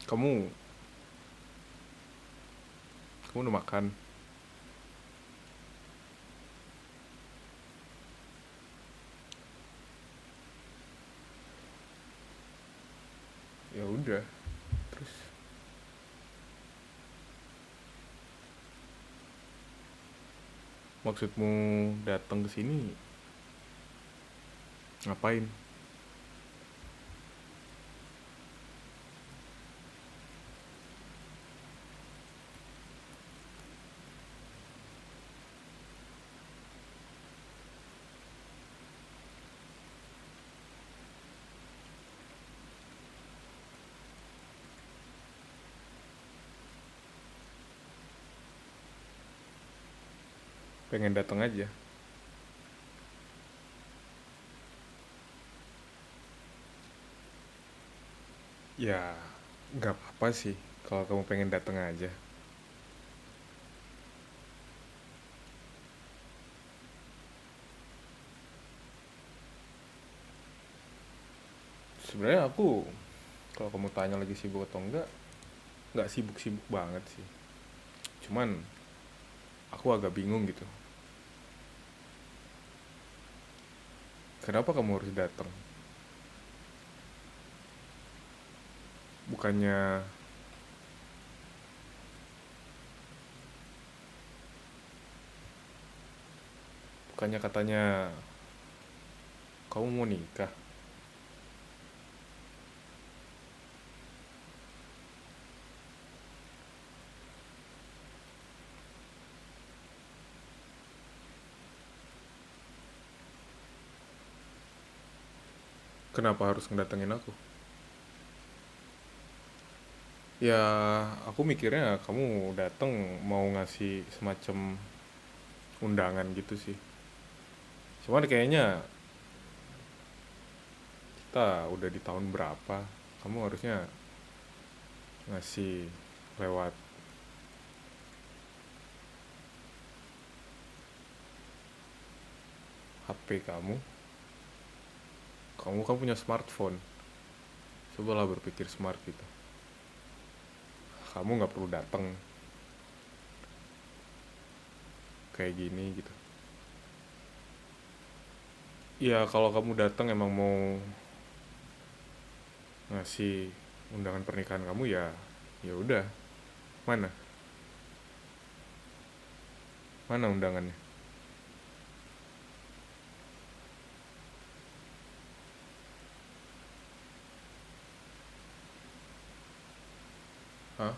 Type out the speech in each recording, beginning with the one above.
Kamu kamu udah makan? Ya udah. Terus maksudmu datang ke sini ngapain? Pengen datang aja. Ya, nggak apa-apa sih kalau kamu pengen datang aja. Sebenarnya aku, kalau kamu tanya lagi sibuk atau enggak, nggak sibuk-sibuk banget sih. Cuman aku agak bingung gitu. Kenapa kamu harus datang? Bukannya bukannya katanya kamu mau nikah. Kenapa harus ngedatengin aku? Ya, aku mikirnya kamu datang mau ngasih semacam undangan gitu sih. Cuman kayaknya kita udah di tahun berapa? Kamu harusnya ngasih lewat HP kamu. Kamu kan punya smartphone. Cobalah berpikir smart gitu. Kamu nggak perlu datang kayak gini gitu. Ya kalau kamu datang emang mau ngasih undangan pernikahan kamu ya, ya udah. Mana? Mana undangannya? Hah?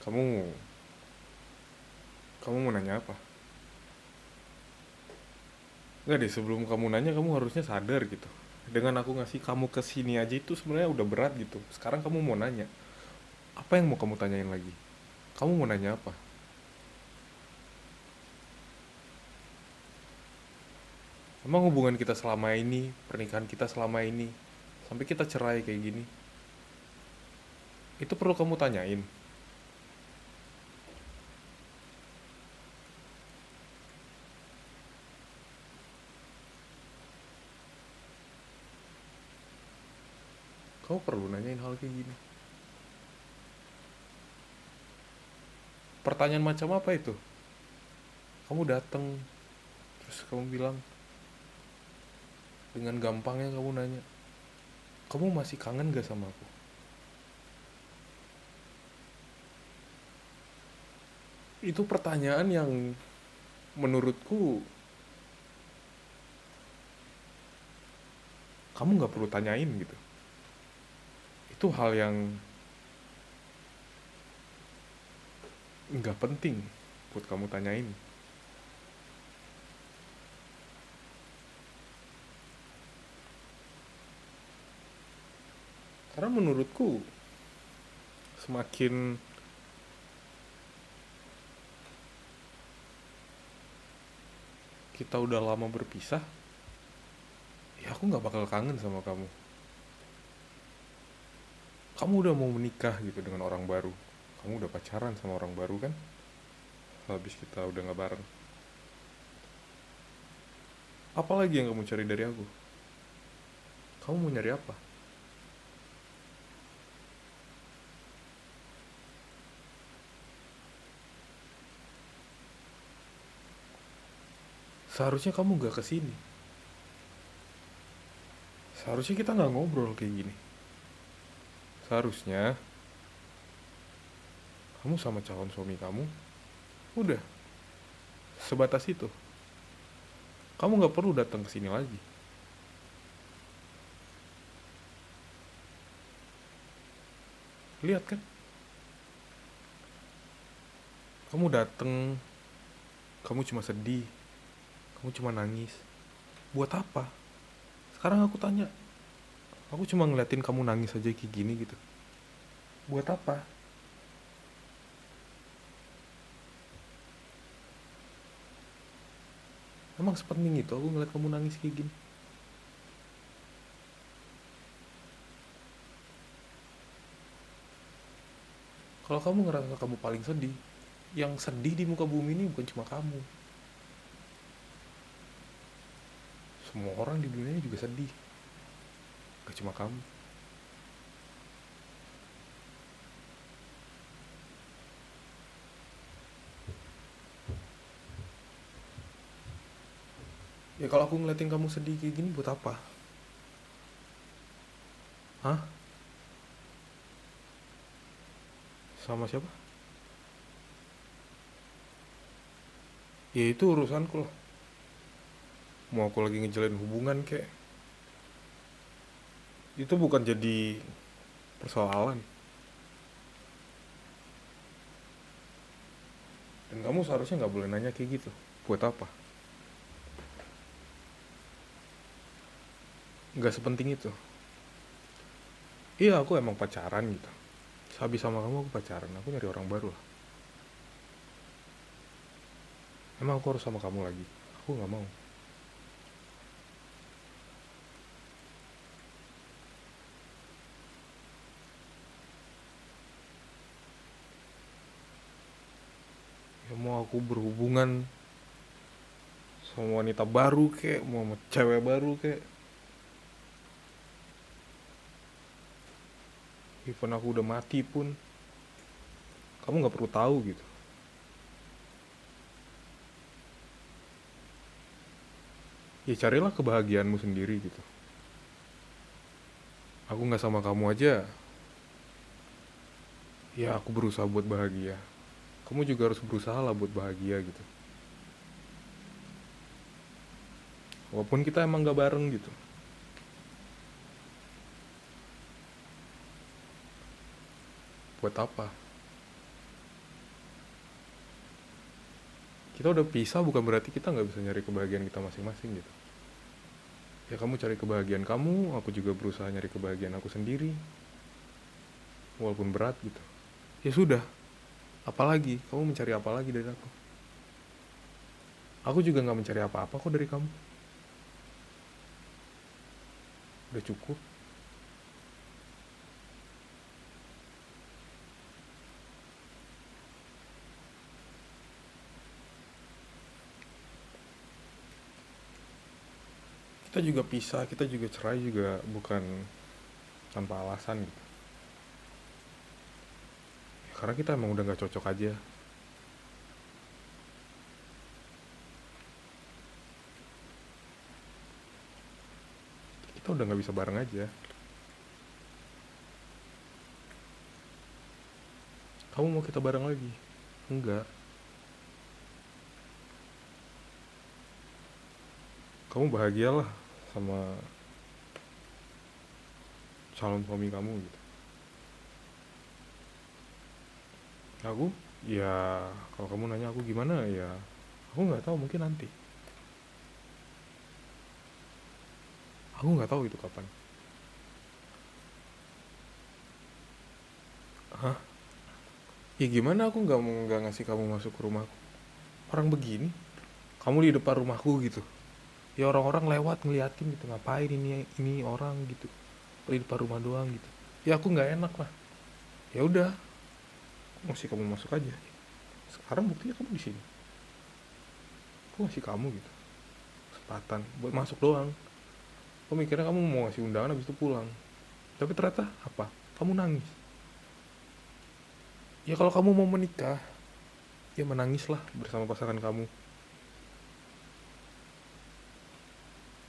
Kamu kamu mau nanya apa? Enggak deh, sebelum kamu nanya kamu harusnya sadar gitu. Dengan aku ngasih kamu ke sini aja itu sebenarnya udah berat gitu. Sekarang kamu mau nanya. Apa yang mau kamu tanyain lagi? Kamu mau nanya apa? Emang hubungan kita selama ini, pernikahan kita selama ini, sampai kita cerai kayak gini, itu perlu kamu tanyain. Kamu perlu nanyain hal kayak gini. Pertanyaan macam apa itu? Kamu datang, terus kamu bilang, dengan gampangnya kamu nanya, kamu masih kangen gak sama aku? Itu pertanyaan yang menurutku kamu nggak perlu tanyain gitu. Itu hal yang nggak penting buat kamu tanyain. Karena menurutku semakin kita udah lama berpisah, ya aku nggak bakal kangen sama kamu. Kamu udah mau menikah gitu dengan orang baru. Kamu udah pacaran sama orang baru kan? habis kita udah nggak bareng. Apalagi yang kamu cari dari aku? Kamu mau nyari apa? Seharusnya kamu gak kesini. Seharusnya kita nggak ngobrol kayak gini. Seharusnya kamu sama calon suami kamu udah sebatas itu. Kamu nggak perlu datang ke sini lagi. Lihat kan, kamu datang, kamu cuma sedih, kamu cuma nangis. Buat apa? Sekarang aku tanya, aku cuma ngeliatin kamu nangis aja kayak gini gitu. Buat apa? Emang sepenting itu aku ngeliat kamu nangis kayak gini? Kalau kamu ngerasa kamu paling sedih, yang sedih di muka bumi ini bukan cuma kamu. Semua orang di dunia ini juga sedih, gak cuma kamu. Ya kalau aku ngeliatin kamu sedih kayak gini buat apa? Hah? Sama siapa? Ya itu urusanku lah. Mau aku lagi ngejalin hubungan kayak, itu bukan jadi persoalan. Dan kamu seharusnya nggak boleh nanya kayak gitu. Buat apa? Nggak sepenting itu. Iya aku emang pacaran gitu. Habis sama kamu aku pacaran, aku nyari orang baru lah. Emang aku harus sama kamu lagi? Aku nggak mau. Ya mau aku berhubungan sama wanita baru kayak, mau sama cewek baru kayak, even aku udah mati pun, kamu nggak perlu tahu gitu. Ya carilah kebahagiaanmu sendiri gitu. Aku nggak sama kamu aja, ya aku berusaha buat bahagia. Kamu juga harus berusaha lah buat bahagia gitu. Walaupun kita emang gak bareng gitu. Buat apa? Kita udah pisah bukan berarti kita nggak bisa nyari kebahagiaan kita masing-masing gitu. Ya kamu cari kebahagiaan kamu, aku juga berusaha nyari kebahagiaan aku sendiri. Walaupun berat gitu. Ya sudah, apalagi? Kamu mencari apa lagi dari aku? Aku juga nggak mencari apa-apa kok dari kamu. Udah cukup. Kita juga pisah, kita juga cerai juga bukan tanpa alasan gitu. Ya, karena kita emang udah nggak cocok aja. Kita udah nggak bisa bareng aja. Kamu mau kita bareng lagi? Enggak. Kamu bahagialah sama calon suami kamu gitu. Aku, ya kalau kamu nanya aku gimana ya, aku nggak tahu, mungkin nanti. Aku nggak tahu itu kapan. Hah? Ya gimana aku nggak ngasih kamu masuk ke rumahku? Orang begini, kamu di depan rumahku gitu. Ya orang-orang lewat ngeliatin gitu, ngapain ini orang gitu. Di depan rumah doang gitu. Ya aku nggak enak lah. Ya udah, ngasih kamu masuk aja. Sekarang buktinya kamu di sini, aku ngasih kamu gitu kesempatan buat masuk doang. Aku mikirnya kamu mau ngasih undangan habis itu pulang, tapi ternyata apa, kamu nangis. Ya kalau kamu mau menikah, ya menangislah bersama pasangan kamu.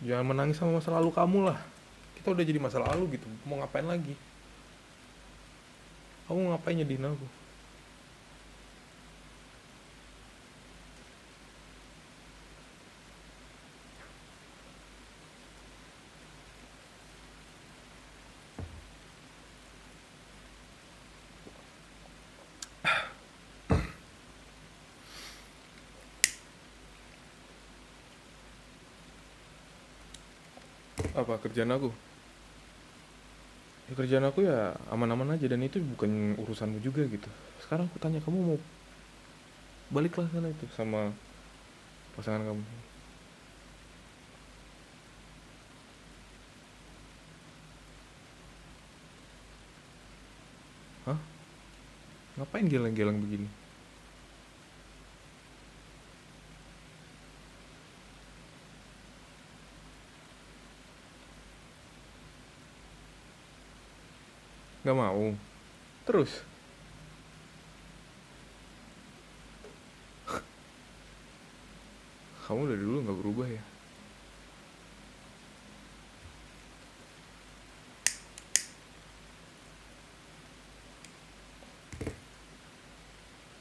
Jangan menangis sama masa lalu kamu lah. Kita udah jadi masa lalu gitu, mau ngapain lagi? Kamu ngapain nyedihin aku? Apa kerjaan aku? Ya kerjaan aku ya aman-aman aja, dan itu bukan urusanmu juga gitu. Sekarang aku tanya, kamu mau baliklah sana itu sama pasangan kamu. Hah? Ngapain geleng-geleng begini? Gak mau? Terus? Kamu dari dulu gak berubah ya?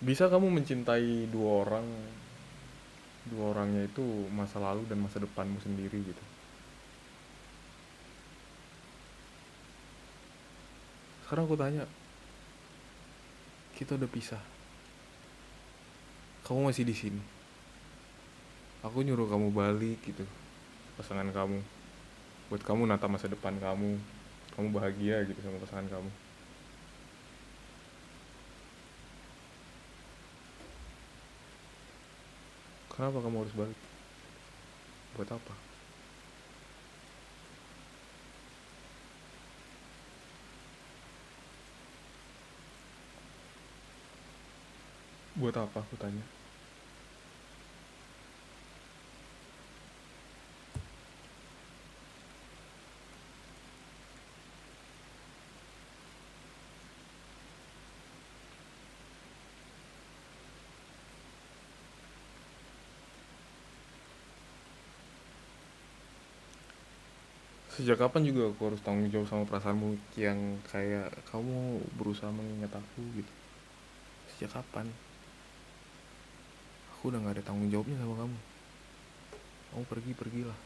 Bisa kamu mencintai dua orangnya itu masa lalu dan masa depanmu sendiri gitu. Sekarang aku tanya, kita udah pisah, kamu masih di sini. Aku nyuruh kamu balik gitu, pasangan kamu, buat kamu nata masa depan kamu bahagia gitu sama pasangan kamu. Kenapa kamu harus balik? Buat apa? Buat apa aku tanya? Sejak kapan juga aku harus tanggung jawab sama perasaanmu yang kayak kamu berusaha mengingat aku gitu? Sejak kapan? Aku udah gak ada tanggung jawabnya sama kamu. Kamu pergilah.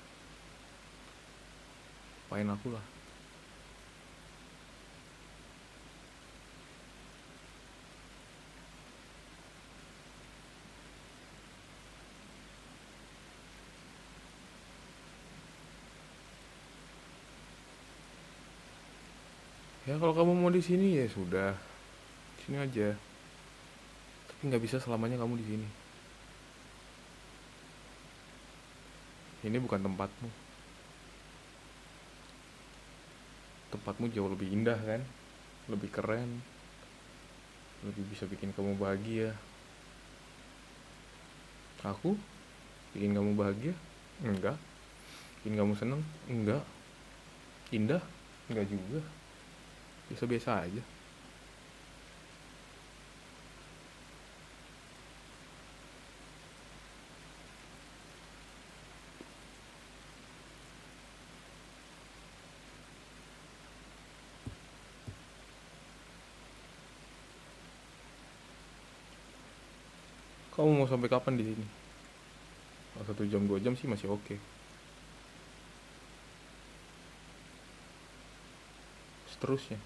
Lupain aku lah. Ya kalau kamu mau di sini ya sudah, di sini aja. Tapi nggak bisa selamanya kamu di sini. Ini bukan tempatmu. Tempatmu jauh lebih indah kan, lebih keren, lebih bisa bikin kamu bahagia. Aku bikin kamu bahagia? Enggak. Bikin kamu seneng? Enggak. Indah? Enggak juga. Biasa-biasa aja. Kamu mau sampai kapan di sini? Kalau 1 jam 2 jam sih masih oke. Seterusnya?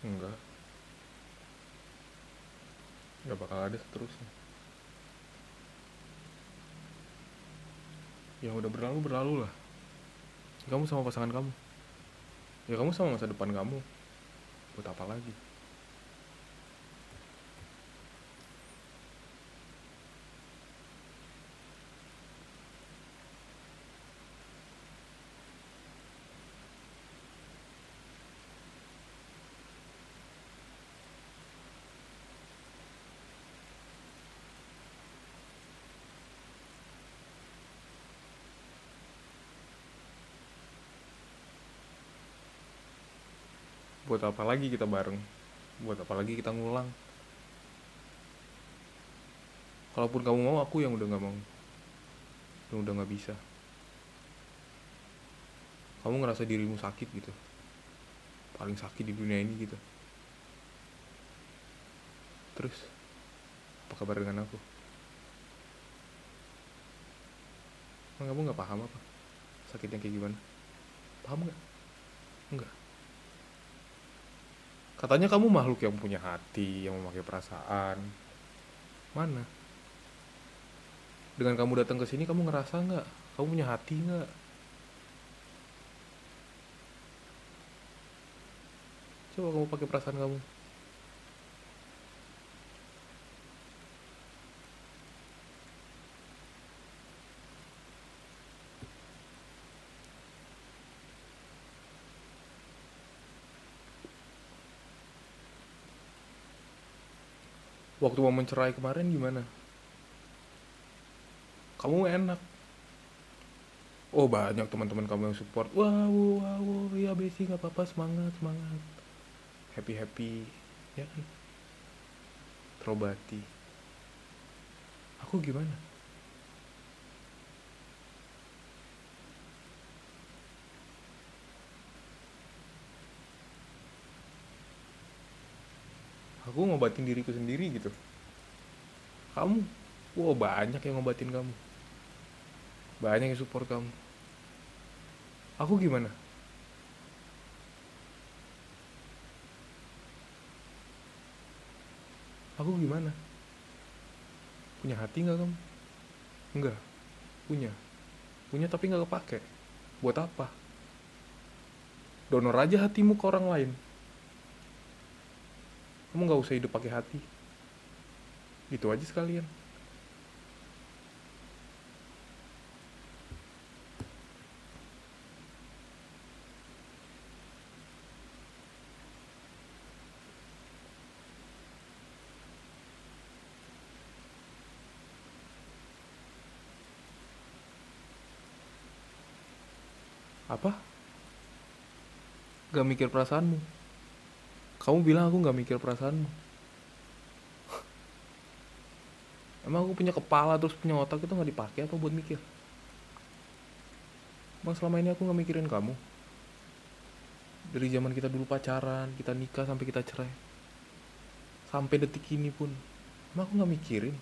Enggak. Enggak bakal ada seterusnya. Yang udah berlalu berlalu lah. Kamu sama pasangan kamu. Ya kamu sama masa depan kamu. Buat apa lagi? Buat apa lagi kita bareng? Buat apa lagi kita ngulang? Kalaupun kamu mau, aku yang udah nggak mau, yang udah nggak bisa. Kamu ngerasa dirimu sakit gitu, paling sakit di dunia ini gitu. Terus apa kabar dengan aku? Emang kamu nggak paham apa sakitnya kayak gimana? Paham nggak? Enggak. Katanya kamu makhluk yang punya hati, yang memakai perasaan. Mana? Dengan kamu datang ke sini, kamu ngerasa nggak? Kamu punya hati nggak? Coba kamu pakai perasaan kamu. Waktu mau mencerai kemarin gimana? Kamu enak. Oh, banyak teman-teman kamu yang support. Wow, wow, wow, ya Besi nggak apa-apa, semangat, semangat. Happy happy, ya kan? Terobati. Aku gimana? Aku ngobatin diriku sendiri gitu. Kamu, wow, banyak yang ngobatin kamu. Banyak yang support kamu. Aku gimana? Aku gimana? Punya hati nggak kamu? Enggak. Punya. Punya tapi nggak kepake. Buat apa? Donor aja hatimu ke orang lain. Kamu nggak usah hidup pakai hati. Gitu aja sekalian. Apa? Gak mikir perasaanmu. Kamu bilang aku gak mikir perasaanmu. Emang aku punya kepala terus punya otak itu gak dipakai apa buat mikir? Emang selama ini aku gak mikirin kamu? Dari zaman kita dulu pacaran, kita nikah sampai kita cerai, sampai detik ini pun, emang aku gak mikirin?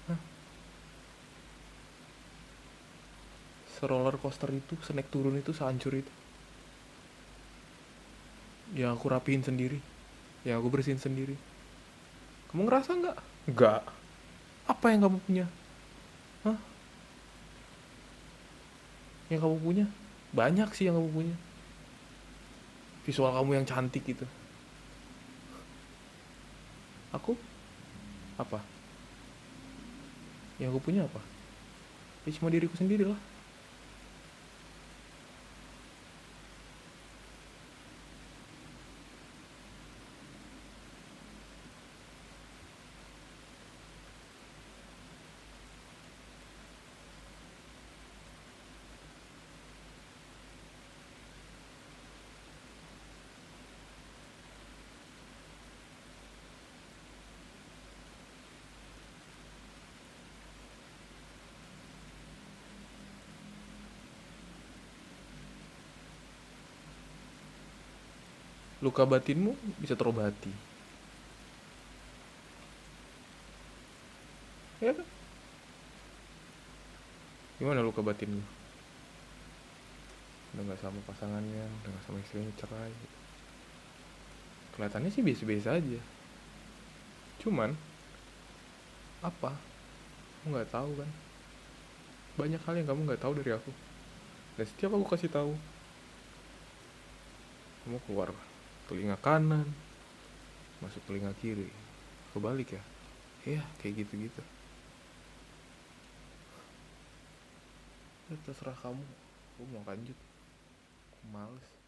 Hah? Seroller coaster itu, senaik turun itu, sehancur itu, yang aku rapihin sendiri, yang aku bersihin sendiri. Kamu ngerasa nggak? Nggak. Apa yang kamu punya? Hah? Yang kamu punya? Banyak sih yang kamu punya. Visual kamu yang cantik gitu. Aku? Apa? Yang aku punya apa? Ya cuma diriku sendiri lah. Luka batinmu bisa terobati. Ya kan? Gimana luka batinmu? Udah gak sama pasangannya, udah gak sama istrinya, cerai gitu. Kelihatannya sih biasa-biasa aja. Cuman, apa? Kamu gak tahu kan? Banyak hal yang kamu gak tahu dari aku. Dan setiap aku kasih tahu, kamu keluar telinga kanan, masuk telinga kiri. Kebalik ya? Iya, kayak gitu-gitu. Ya, terserah kamu. Aku mau lanjut. Aku males.